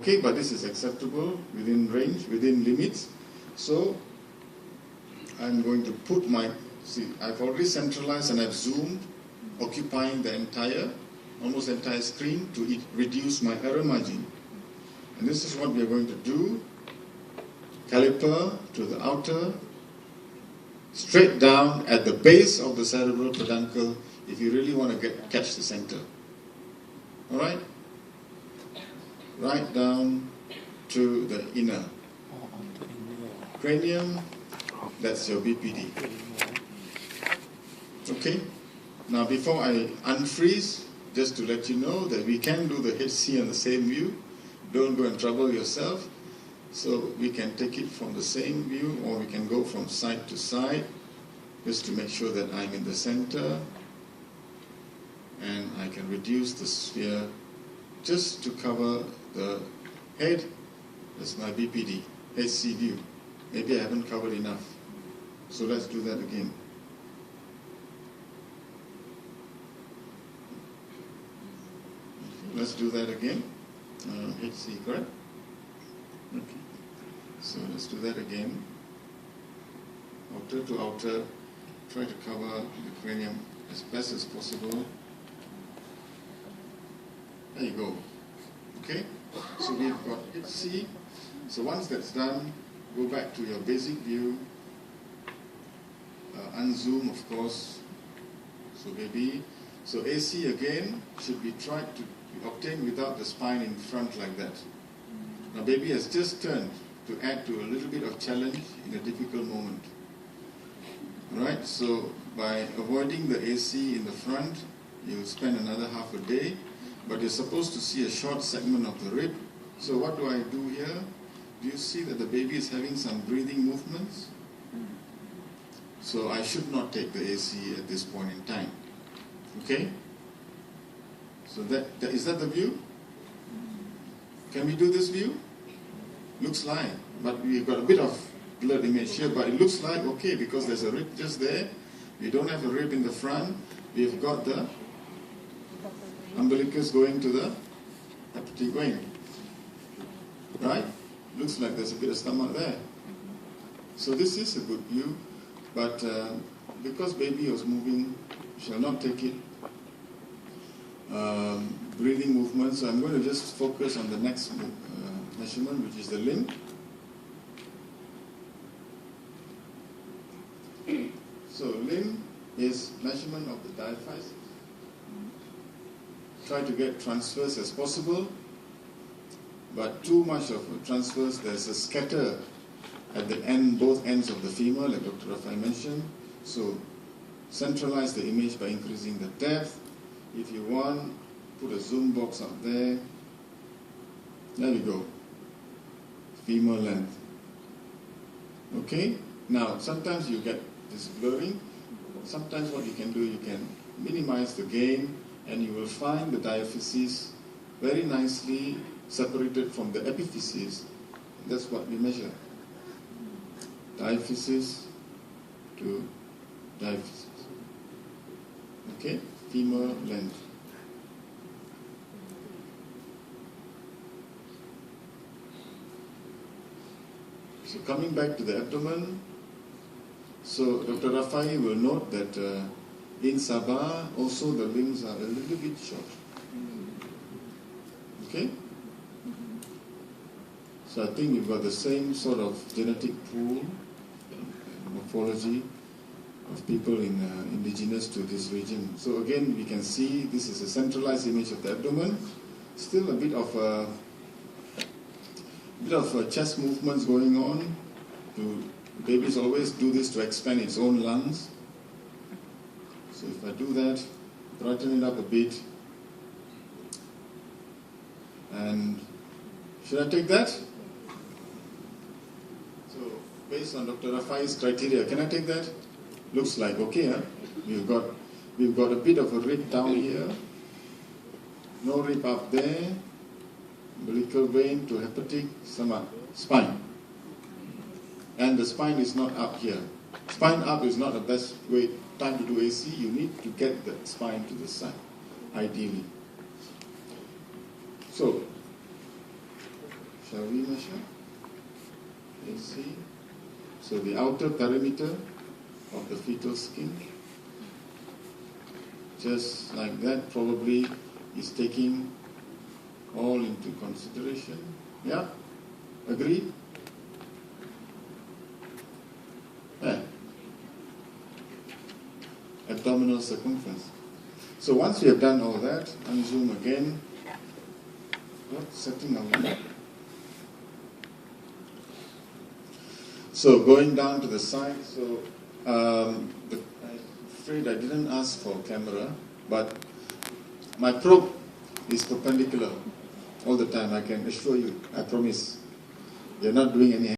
Okay, but this is acceptable, within range, within limits. So I'm going to put my, see, I've already centralized and I've zoomed, occupying the entire, almost entire screen to reduce my error margin. And this is what we are going to do. Caliper to the outer, straight down at the base of the cerebral peduncle if you really want to catch the center. Alright? Right down to the inner. Cranium, that's your BPD. Okay? Now before I unfreeze, just to let you know that we can do the HC on the same view. Don't go and trouble yourself. So we can take it from the same view, or we can go from side to side, just to make sure that I'm in the center. And I can reduce the sphere just to cover the head. That's my BPD, HC view. Maybe I haven't covered enough. So let's do that again. Let's do that again. HC, correct? Okay. So let's do that again. Outer to outer. Try to cover the cranium as best as possible. There you go. Okay? So we've got HC. So once that's done, go back to your basic view. Unzoom, of course. So maybe. So AC again should be tried to be obtained without the spine in front like that. Now baby has just turned to add to a little bit of challenge in a difficult moment. Alright, so by avoiding the AC in the front, you'll spend another half a day, but you're supposed to see a short segment of the rib. So what do I do here? Do you see that the baby is having some breathing movements? So I should not take the AC at this point in time. Okay? So is that the view? Can we do this view? Looks like, but we've got a bit of blurred image here, but it looks like okay because there's a rib just there. We don't have a rib in the front. We've got the umbilicus going to the hepatic vein. Right? Looks like there's a bit of stomach there. So this is a good view, but because baby was moving, we shall not take it. Breathing movement, so I'm going to just focus on the next measurement, which is the limb. So limb is measurement of the diaphysis. Try to get transverse as possible, but too much of a transverse, there's a scatter at the end, both ends of the femur, like Dr. Rafai mentioned. So centralize the image by increasing the depth. If you want, put a zoom box up there. There we go. Femur length. Okay? Now, sometimes you get this blurring. Sometimes what you can do, you can minimize the gain, and you will find the diaphysis very nicely separated from the epiphysis. That's what we measure. Diaphysis to diaphysis. Okay? Femur length. So coming back to the abdomen, so Dr. Rafai will note that in Sabah also the limbs are a little bit short. Okay? So I think you've got the same sort of genetic pool, morphology of people indigenous to this region. So again, we can see this is a centralized image of the abdomen. Still a bit of chest movements going on. Babies always do this to expand its own lungs. So if I do that, brighten it up a bit. And should I take that? So based on Dr. Rafai's criteria, can I take that? Looks like okay, huh? We've got a bit of a rib down here. No rib up there. Umbilical vein to hepatic, spine. And the spine is not up here. Spine up is not the best time to do AC. You need to get the spine to the side, ideally. So Shall we measure? AC. So the outer perimeter of the fetal skin, just like that, probably is taking all into consideration. Yeah? Agreed? Yeah. Abdominal circumference. So once we have done all that, unzoom again. What setting are we at? So going down to the side, so I'm afraid I didn't ask for camera, but my probe is perpendicular all the time, I can assure you, I promise. You're not doing any